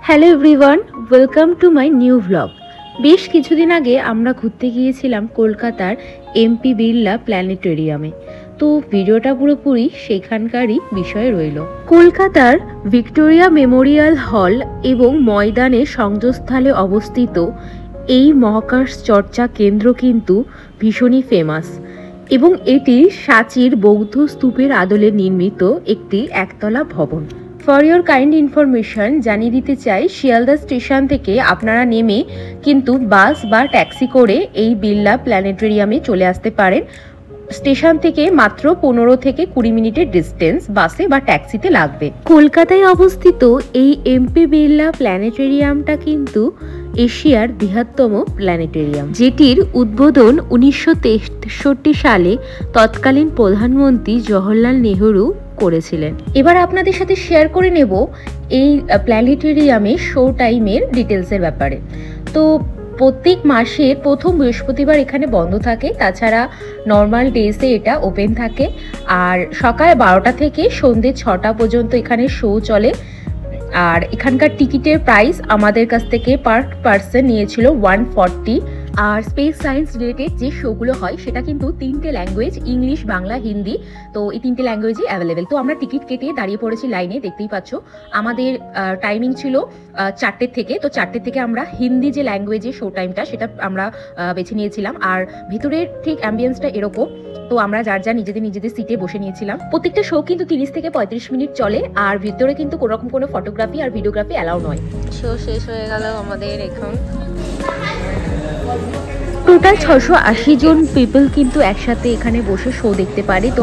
Hello everyone, welcome to my new vlog. বেশ কিছুদিন আগে আমরা ঘুরতে গিয়েছিলাম কলকাতার এমপি বিড়লা প্ল্যানেটোরিয়ামে। তো ভিডিওটা পুরোপুরি সেখানকারই বিষয় রইল। কলকাতার ভিক্টোরিয়া মেমোরিয়াল হল এবং ময়দানের সংযোগস্থলে অবস্থিত এই মহাকাশ চর্চা কেন্দ্র কিন্তু ভীষণই ফেমাস এবং এটি সাঁচির বৌদ্ধ স্তূপের আদলে নির্মিত একটি একতলা ভবন। ফর ইয়োর কাইন্ড ইনফরমেশন জানিয়ে দিতে চাই, শিয়ালদা স্টেশন থেকে আপনারা নেমে কিন্তু বাস বা ট্যাক্সি করে এই বিড়লা প্ল্যানেটোরিয়ামে চলে আসতে পারেন। স্টেশন থেকে মাত্র 15 থেকে 20 মিনিটের ডিস্টেন্স বাসে বা ট্যাক্সিতে লাগবে। কলকাতায় অবস্থিত এই এমপি বিড়লা প্ল্যানেটোরিয়ামটা কিন্তু এশিয়ার বৃহত্তম প্ল্যানেটোরিয়াম, যেটির উদ্বোধন 1963 সালে তৎকালীন প্রধানমন্ত্রী জওহরলাল নেহরু করেছিলেন। এবার আপনাদের সাথে শেয়ার করে নেব এই প্ল্যানেটোরিয়ামে শো টাইমের ডিটেলসের ব্যাপারে। তো প্রত্যেক মাসের প্রথম বৃহস্পতিবার এখানে বন্ধ থাকে, তাছাড়া নর্মাল ডেজে এটা ওপেন থাকে। আর সকাল 12টা থেকে সন্ধ্যে 6টা পর্যন্ত এখানে শো চলে। আর এখানকার টিকিটের প্রাইস আমাদের কাছ থেকে পার পার্সন নিয়েছিল 140। আর স্পেস সায়েন্স রিলেটেড যে শোগুলো হয় সেটা কিন্তু 3টে ল্যাঙ্গুয়েজ, ইংলিশ, বাংলা, হিন্দি। তো এই 3টে ল্যাঙ্গুয়েজই অ্যাভেলেবেল। তো আমরা টিকিট কেটে দাঁড়িয়ে পড়েছি লাইনে, দেখতেই পাচ্ছ। আমাদের টাইমিং ছিল 4টে থেকে। তো 4টে থেকে আমরা হিন্দি যে ল্যাঙ্গুয়েজের শো টাইমটা সেটা আমরা বেছে নিয়েছিলাম। আর ভিতরের ঠিক অ্যাম্বিয়েন্সটা এরকম। তো আমরা যার যা নিজেদের সিটে বসে নিয়েছিলাম। প্রত্যেকটা শো কিন্তু 30 থেকে 35 মিনিট চলে। আর ভিতরে কিন্তু কোনোরকম কোনো ফটোগ্রাফি আর ভিডিওগ্রাফি অ্যালাউ নয়। শো শেষ হয়ে গেল আমাদের এখন। টোটাল 680 জন পিপল কিন্তু একসাথে এখানে বসে শো দেখতে পারে। তো